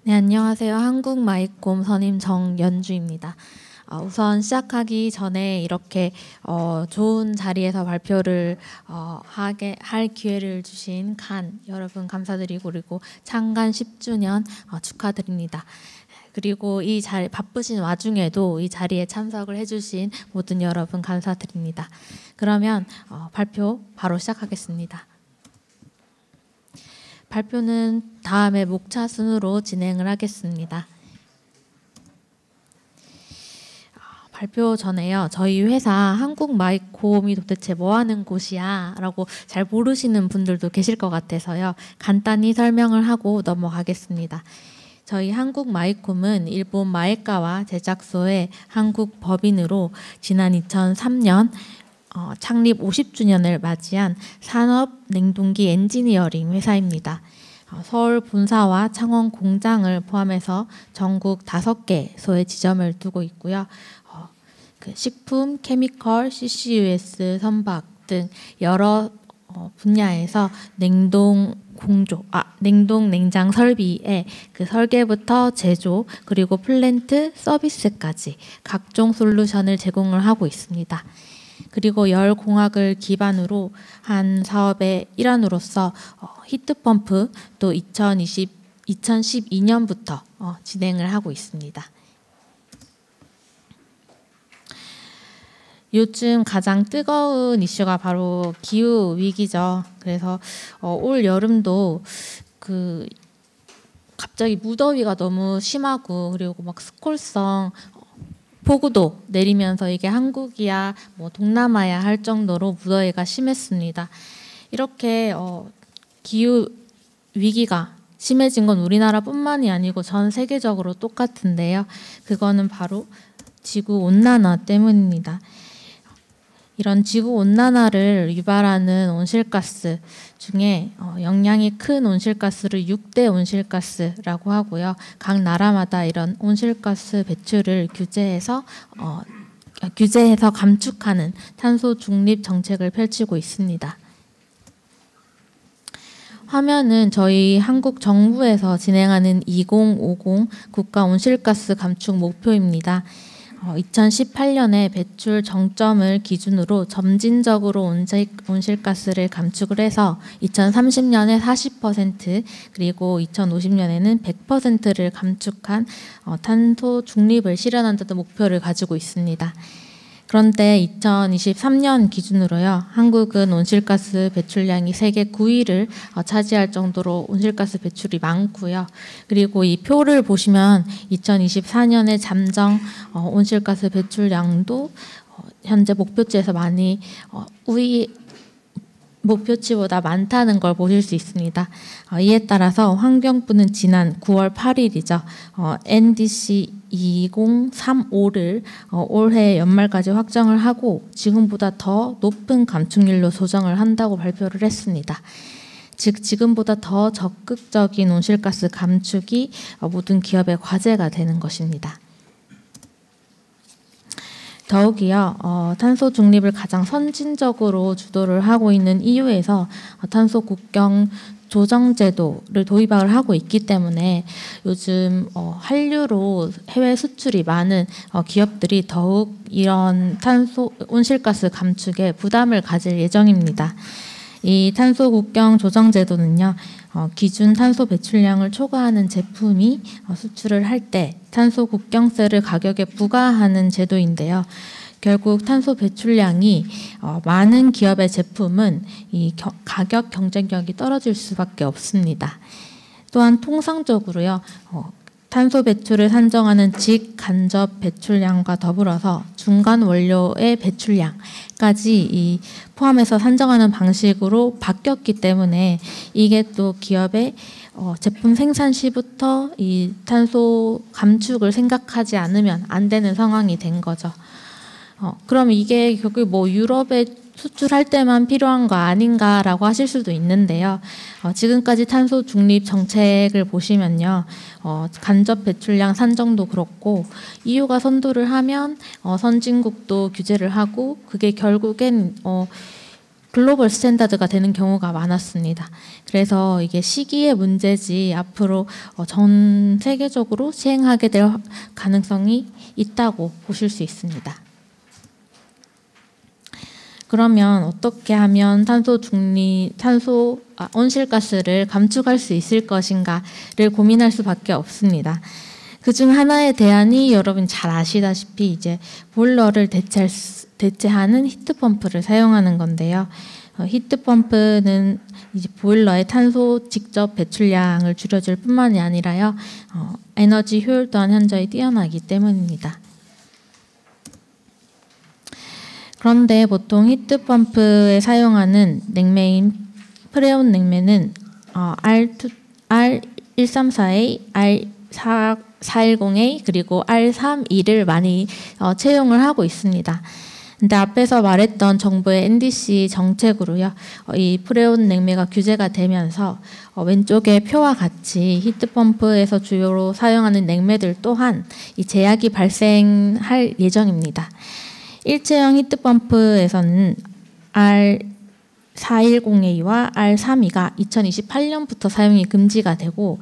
네, 안녕하세요. 한국마이콤 선임 정연주입니다. 우선 시작하기 전에 이렇게 좋은 자리에서 발표를 할 기회를 주신 칸 여러분 감사드리고, 그리고 창간 10주년 축하드립니다. 그리고 이 자리 바쁘신 와중에도 이 자리에 참석을 해주신 모든 여러분 감사드립니다. 그러면 발표 바로 시작하겠습니다. 발표는 다음에 목차 순으로 진행을 하겠습니다. 발표 전에요. 저희 회사 한국마이콤이 도대체 뭐 하는 곳이야? 라고 잘 모르시는 분들도 계실 것 같아서요. 간단히 설명을 하고 넘어가겠습니다. 저희 한국마이콤은 일본 마에카와 제작소의 한국 법인으로 지난 2003년 창립 50주년을 맞이한 산업 냉동기 엔지니어링 회사입니다. 서울 본사와 창원 공장을 포함해서 전국 5개소의 지점을 두고 있고요. 식품, 케미컬, CCUS, 선박 등 여러 분야에서 냉동 냉장 설비의 그 설계부터 제조, 그리고 플랜트 서비스까지 각종 솔루션을 제공을 하고 있습니다. 그리고 열공학을 기반으로 한 사업의 일환으로서 히트펌프 또 2012년부터 진행을 하고 있습니다. 요즘 가장 뜨거운 이슈가 바로 기후 위기죠. 그래서 올 여름도 갑자기 무더위가 너무 심하고, 그리고 막 스콜성 폭우도 내리면서 이게 한국이야 뭐 동남아야 할 정도로 무더위가 심했습니다. 이렇게 기후 위기가 심해진 건 우리나라뿐만이 아니고 전 세계적으로 똑같은데요. 그거는 바로 지구 온난화 때문입니다. 이런 지구 온난화를 유발하는 온실가스 중에 영향이 큰 온실가스를 6대 온실가스라고 하고요. 각 나라마다 이런 온실가스 배출을 규제해서 감축하는 탄소 중립 정책을 펼치고 있습니다. 화면은 저희 한국 정부에서 진행하는 2050 국가 온실가스 감축 목표입니다. 2018년에 배출 정점을 기준으로 점진적으로 온실가스를 감축을 해서 2030년에 40% 그리고 2050년에는 100%를 감축한 탄소 중립을 실현한다는 목표를 가지고 있습니다. 그런데 2023년 기준으로요, 한국은 온실가스 배출량이 세계 9위를 차지할 정도로 온실가스 배출이 많고요. 그리고 이 표를 보시면 2024년에 잠정 온실가스 배출량도 현재 목표치에서 많이 목표치보다 많다는 걸 보실 수 있습니다. 이에 따라서 환경부는 지난 9월 8일이죠. NDC 2035를 올해 연말까지 확정을 하고 지금보다 더 높은 감축률로 조정을 한다고 발표를 했습니다. 즉 지금보다 더 적극적인 온실가스 감축이 모든 기업의 과제가 되는 것입니다. 더욱이요, 탄소 중립을 가장 선진적으로 주도를 하고 있는 EU에서 탄소 국경 조정 제도를 도입을 하고 있기 때문에 요즘 한류로 해외 수출이 많은 기업들이 더욱 이런 탄소 온실가스 감축에 부담을 가질 예정입니다. 이 탄소 국경 조정 제도는요, 기준 탄소 배출량을 초과하는 제품이 수출을 할 때 탄소 국경세를 가격에 부과하는 제도인데요. 결국 탄소 배출량이 많은 기업의 제품은 이 가격 경쟁력이 떨어질 수밖에 없습니다. 또한 통상적으로요, 탄소 배출을 산정하는 직간접 배출량과 더불어서 중간 원료의 배출량까지 포함해서 산정하는 방식으로 바뀌었기 때문에 이게 또 기업의 제품 생산 시부터 이 탄소 감축을 생각하지 않으면 안 되는 상황이 된 거죠. 그럼 이게 결국 뭐 유럽에 수출할 때만 필요한 거 아닌가라고 하실 수도 있는데요. 지금까지 탄소 중립 정책을 보시면요, 간접 배출량 산정도 그렇고 EU가 선도를 하면 선진국도 규제를 하고, 그게 결국엔 글로벌 스탠다드가 되는 경우가 많았습니다. 그래서 이게 시기의 문제지 앞으로 전 세계적으로 시행하게 될 가능성이 있다고 보실 수 있습니다. 그러면 어떻게 하면 온실가스를 감축할 수 있을 것인가를 고민할 수밖에 없습니다. 그중 하나의 대안이 여러분 잘 아시다시피 이제 보일러를 대체하는 히트펌프를 사용하는 건데요. 히트펌프는 이제 보일러의 탄소 직접 배출량을 줄여줄 뿐만이 아니라요. 에너지 효율 또한 현저히 뛰어나기 때문입니다. 그런데 보통 히트펌프에 사용하는 냉매인 프레온 냉매는 R1348A, R410A 그리고 R32를 많이 채용을 하고 있습니다. 근데 앞에서 말했던 정부의 NDC 정책으로요, 이 프레온 냉매가 규제가 되면서 왼쪽의 표와 같이 히트펌프에서 주요로 사용하는 냉매들 또한 이 제약이 발생할 예정입니다. 일체형 히트펌프에서는 R410A와 R32가 2028년부터 사용이 금지가 되고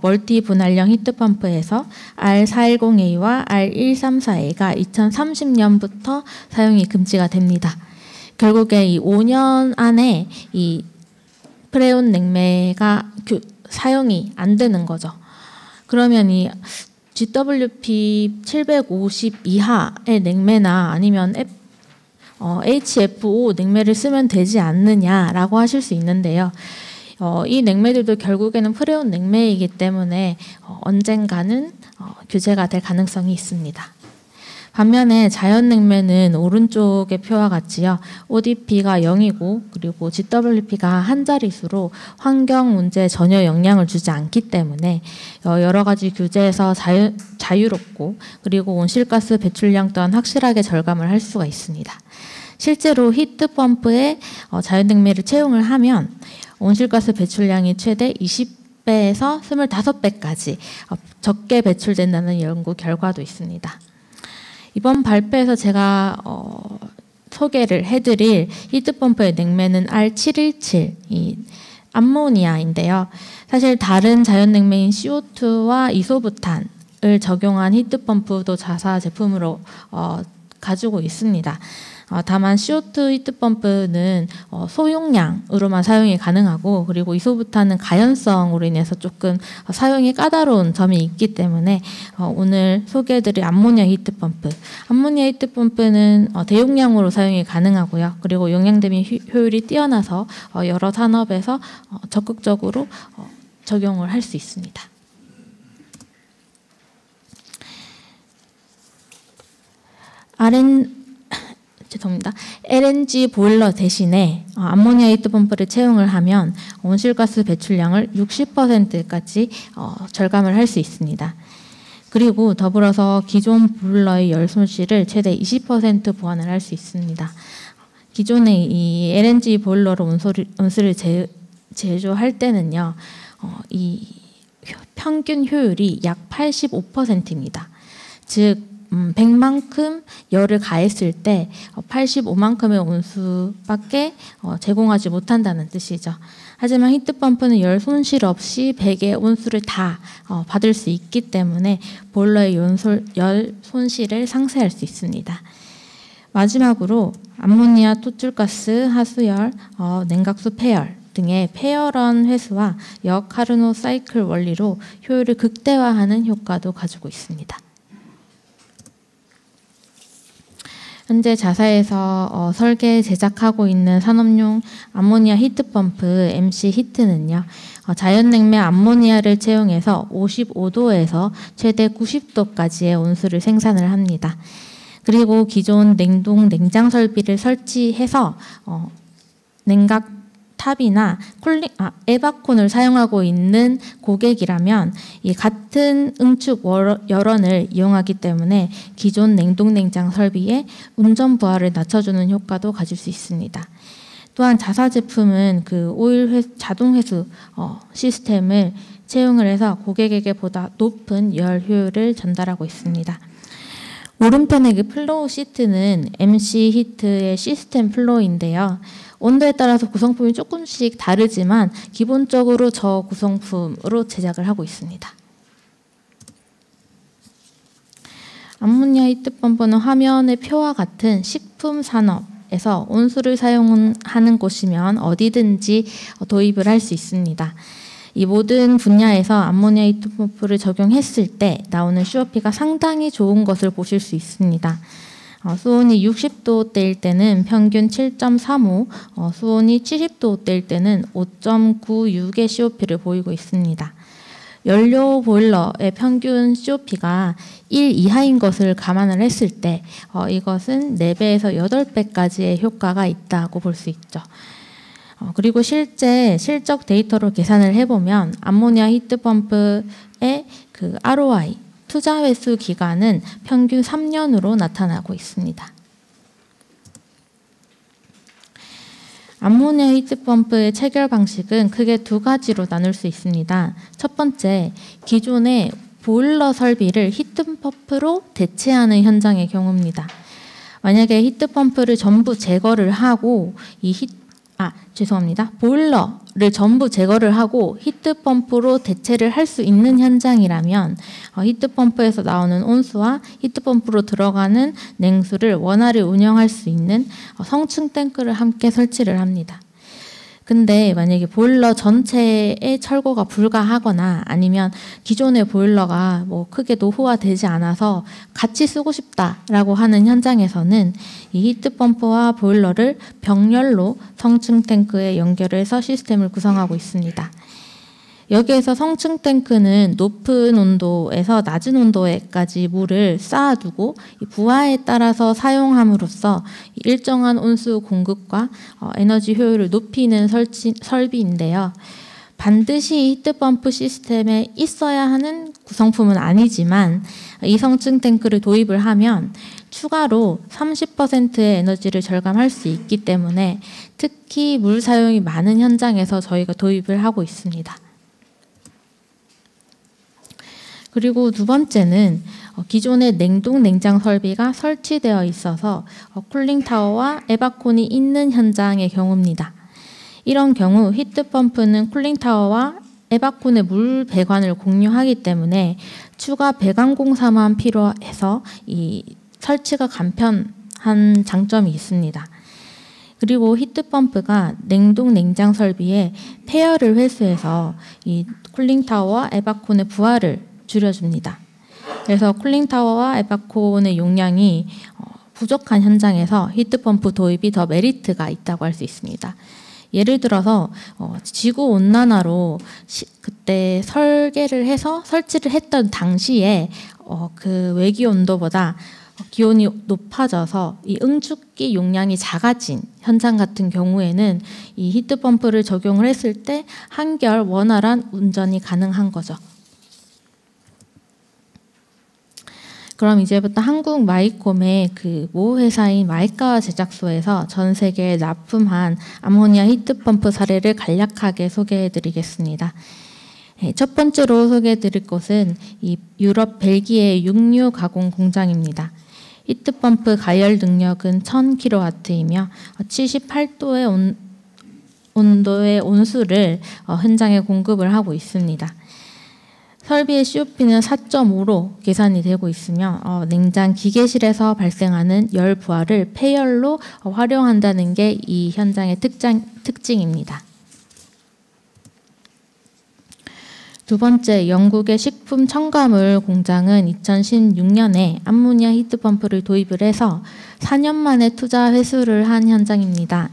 멀티 분할형 히트펌프에서 R410A와 R134A가 2030년부터 사용이 금지가 됩니다. 결국에 이 5년 안에 이 프레온 냉매가 사용이 안 되는 거죠. 그러면 이 GWP 750 이하의 냉매나 아니면 HFO 냉매를 쓰면 되지 않느냐라고 하실 수 있는데요. 이 냉매들도 결국에는 프레온 냉매이기 때문에 언젠가는 규제가 될 가능성이 있습니다. 반면에 자연 냉매는 오른쪽의 표와 같이요. ODP가 0이고 그리고 GWP가 한 자릿수로 환경 문제에 전혀 영향을 주지 않기 때문에 여러 가지 규제에서 자유롭고 그리고 온실가스 배출량 또한 확실하게 절감을 할 수가 있습니다. 실제로 히트펌프에 자연 냉매를 채용을 하면 온실가스 배출량이 최대 20배에서 25배까지 적게 배출된다는 연구 결과도 있습니다. 이번 발표에서 제가 소개를 해드릴 히트펌프의 냉매는 R717, 이 암모니아인데요. 사실 다른 자연 냉매인 CO2와 이소부탄을 적용한 히트펌프도 자사 제품으로 가지고 있습니다. 다만 CO2 히트펌프는 소용량으로만 사용이 가능하고 그리고 이소부탄은 가연성으로 인해서 조금 사용이 까다로운 점이 있기 때문에 오늘 소개해드릴 암모니아 히트펌프. 암모니아 히트펌프는 대용량으로 사용이 가능하고요. 그리고 용량 대비 효율이 뛰어나서 여러 산업에서 적극적으로 적용을 할 수 있습니다. LNG 보일러 대신에 암모니아 히트펌프를 채용을 하면 온실가스 배출량을 60%까지 절감을 할 수 있습니다. 그리고 더불어서 기존 보일러의 열 손실을 최대 20% 보완을 할 수 있습니다. 기존의 이 LNG 보일러로 온수를 제조할 때는요, 이 평균 효율이 약 85%입니다. 즉 100만큼 열을 가했을 때 85만큼의 온수밖에 제공하지 못한다는 뜻이죠. 하지만 히트펌프는 열 손실 없이 100의 온수를 다 받을 수 있기 때문에 보일러의 열 손실을 상쇄할 수 있습니다. 마지막으로 암모니아, 토출가스, 하수열, 냉각수 폐열 등의 폐열원 회수와 역카르노 사이클 원리로 효율을 극대화하는 효과도 가지고 있습니다. 현재 자사에서 설계 제작하고 있는 산업용 암모니아 히트펌프 MC 히트는요. 자연냉매 암모니아를 채용해서 55도에서 최대 90도까지의 온수를 생산을 합니다. 그리고 기존 냉장 설비를 설치해서 냉각 탑이나 에바콘을 사용하고 있는 고객이라면 이 같은 응축 열원을 이용하기 때문에 기존 냉장 설비의 운전 부하를 낮춰주는 효과도 가질 수 있습니다. 또한 자사 제품은 그 오일 자동 회수 시스템을 채용을 해서 고객에게 보다 높은 열 효율을 전달하고 있습니다. 오른편의 그 플로우 시트는 MC 히트의 시스템 플로우인데요. 온도에 따라서 구성품이 조금씩 다르지만 기본적으로 저 구성품으로 제작을 하고 있습니다. 암모니아 히트펌프는 화면의 표와 같은 식품 산업에서 온수를 사용하는 곳이면 어디든지 도입을 할 수 있습니다. 이 모든 분야에서 암모니아 히트펌프를 적용했을 때 나오는 COP가 상당히 좋은 것을 보실 수 있습니다. 수온이 60도대일 때는 평균 7.35, 수온이 70도대일 때는 5.96의 COP를 보이고 있습니다. 연료 보일러의 평균 COP가 1 이하인 것을 감안을 했을 때 이것은 4배에서 8배까지의 효과가 있다고 볼 수 있죠. 그리고 실제 실적 데이터로 계산을 해보면 암모니아 히트펌프의 그 ROI, 투자 회수 기간은 평균 3년으로 나타나고 있습니다. 암모니아 히트펌프의 체결 방식은 크게 2가지로 나눌 수 있습니다. 첫 번째, 기존의 보일러 설비를 히트펌프로 대체하는 현장의 경우입니다. 만약에 히트펌프를 전부 제거를 하고 보일러를 전부 제거를 하고 히트펌프로 대체를 할 수 있는 현장이라면 히트펌프에서 나오는 온수와 히트펌프로 들어가는 냉수를 원활히 운영할 수 있는 성층 탱크를 함께 설치를 합니다. 근데 만약에 보일러 전체의 철거가 불가하거나 아니면 기존의 보일러가 크게 노후화되지 않아서 같이 쓰고 싶다라고 하는 현장에서는 이 히트펌프와 보일러를 병렬로 성층 탱크에 연결해서 시스템을 구성하고 있습니다. 여기에서 성층 탱크는 높은 온도에서 낮은 온도에까지 물을 쌓아두고 부하에 따라서 사용함으로써 일정한 온수 공급과 에너지 효율을 높이는 설비인데요. 반드시 히트펌프 시스템에 있어야 하는 구성품은 아니지만 이 성층 탱크를 도입을 하면 추가로 30%의 에너지를 절감할 수 있기 때문에 특히 물 사용이 많은 현장에서 저희가 도입을 하고 있습니다. 그리고 2번째는 기존의 냉동 냉장 설비가 설치되어 있어서 쿨링타워와 에바콘이 있는 현장의 경우입니다. 이런 경우 히트펌프는 쿨링타워와 에바콘의 물 배관을 공유하기 때문에 추가 배관 공사만 필요해서 이 설치가 간편한 장점이 있습니다. 그리고 히트펌프가 냉동 냉장 설비에 폐열을 회수해서 이 쿨링타워와 에바콘의 부하를 줄여줍니다. 그래서 쿨링타워와 에바콘의 용량이 부족한 현장에서 히트펌프 도입이 더 메리트가 있다고 할 수 있습니다. 예를 들어서 지구온난화로 그때 설계를 해서 설치를 했던 당시에 그 외기 온도보다 기온이 높아져서 이 응축기 용량이 작아진 현장 같은 경우에는 이 히트펌프를 적용을 했을 때 한결 원활한 운전이 가능한 거죠. 그럼 이제부터 한국 마이콤의 그 모 회사인 마이카와 제작소에서 전 세계에 납품한 암모니아 히트펌프 사례를 간략하게 소개해드리겠습니다. 첫 번째로 소개해드릴 곳은 이 유럽 벨기에 육류 가공 공장입니다. 히트펌프 가열 능력은 1000kW이며 78도의 온도의 온수를 현장에 공급을 하고 있습니다. 설비의 COP는 4.5로 계산이 되고 있으며 냉장 기계실에서 발생하는 열 부하를 폐열로 활용한다는 게 이 현장의 특징입니다. 2번째, 영국의 식품 첨가물 공장은 2016년에 암모니아 히트펌프를 도입을 해서 4년 만에 투자 회수를 한 현장입니다.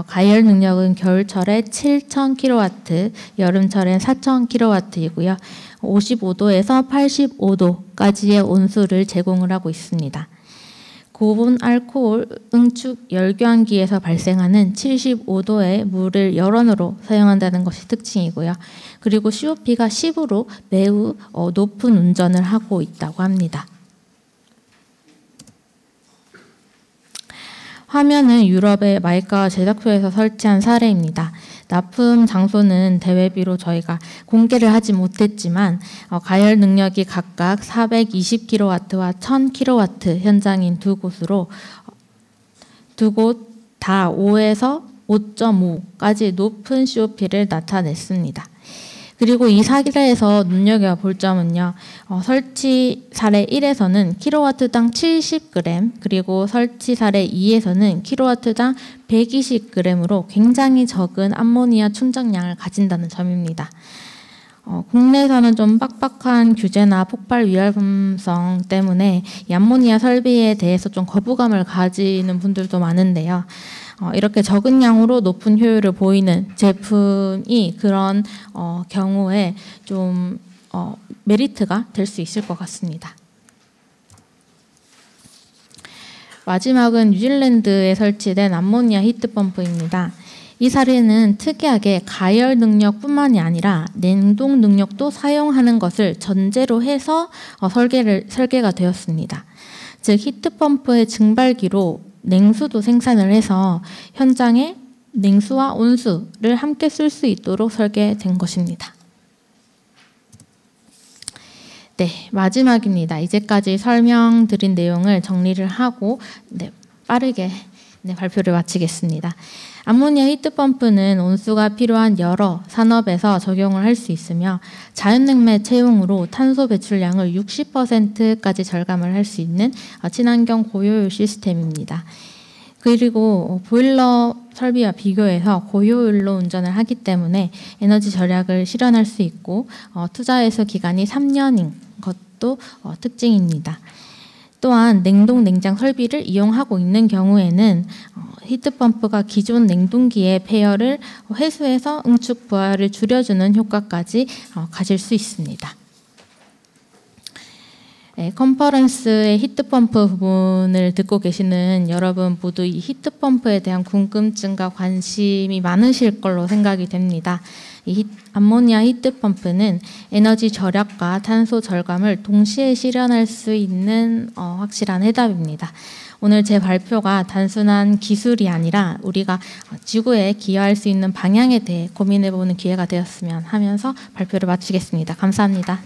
가열 능력은 겨울철에 7000kW, 여름철엔 4000kW이고요. 55도에서 85도까지의 온수를 제공을 하고 있습니다. 고분 알코올 응축 열교환기에서 발생하는 75도의 물을 열원으로 사용한다는 것이 특징이고요. 그리고 COP가 10으로 매우 높은 운전을 하고 있다고 합니다. 화면은 유럽의 마이카 제작소에서 설치한 사례입니다. 납품 장소는 대회비로 저희가 공개를 하지 못했지만 가열 능력이 각각 420kW와 1000kW 현장인 두 곳 다 5에서 5.5까지 높은 COP를 나타냈습니다. 그리고 이 사례에서 눈여겨볼 점은요. 설치 사례 1에서는 킬로와트당 70g, 그리고 설치 사례 2에서는 킬로와트당 120g으로 굉장히 적은 암모니아 충전량을 가진다는 점입니다. 국내에서는 좀 빡빡한 규제나 폭발 위험성 때문에 이 암모니아 설비에 대해서 좀 거부감을 가지는 분들도 많은데요. 이렇게 적은 양으로 높은 효율을 보이는 제품이 그런 경우에 좀 메리트가 될 수 있을 것 같습니다. 마지막은 뉴질랜드에 설치된 암모니아 히트펌프입니다. 이 사례는 특이하게 가열 능력뿐만이 아니라 냉동 능력도 사용하는 것을 전제로 해서 설계가 되었습니다. 즉 히트펌프의 증발기로 냉수도 생산을 해서 현장에 냉수와 온수를 함께 쓸 수 있도록 설계된 것입니다. 네, 마지막입니다. 이제까지 설명드린 내용을 정리를 하고 빠르게 발표를 마치겠습니다. 암모니아 히트펌프는 온수가 필요한 여러 산업에서 적용을 할 수 있으며 자연냉매 채용으로 탄소 배출량을 60%까지 절감을 할 수 있는 친환경 고효율 시스템입니다. 그리고 보일러 설비와 비교해서 고효율로 운전을 하기 때문에 에너지 절약을 실현할 수 있고 투자해서 기간이 3년인 것도 특징입니다. 또한 냉동 냉장 설비를 이용하고 있는 경우에는 히트펌프가 기존 냉동기의 폐열을 회수해서 응축 부하를 줄여주는 효과까지 가질 수 있습니다. 컨퍼런스의 히트펌프 부분을 듣고 계시는 여러분 모두 이 히트펌프에 대한 궁금증과 관심이 많으실 걸로 생각이 됩니다. 이 암모니아 히트펌프는 에너지 절약과 탄소 절감을 동시에 실현할 수 있는 확실한 해답입니다. 오늘 제 발표가 단순한 기술이 아니라 우리가 지구에 기여할 수 있는 방향에 대해 고민해보는 기회가 되었으면 하면서 발표를 마치겠습니다. 감사합니다.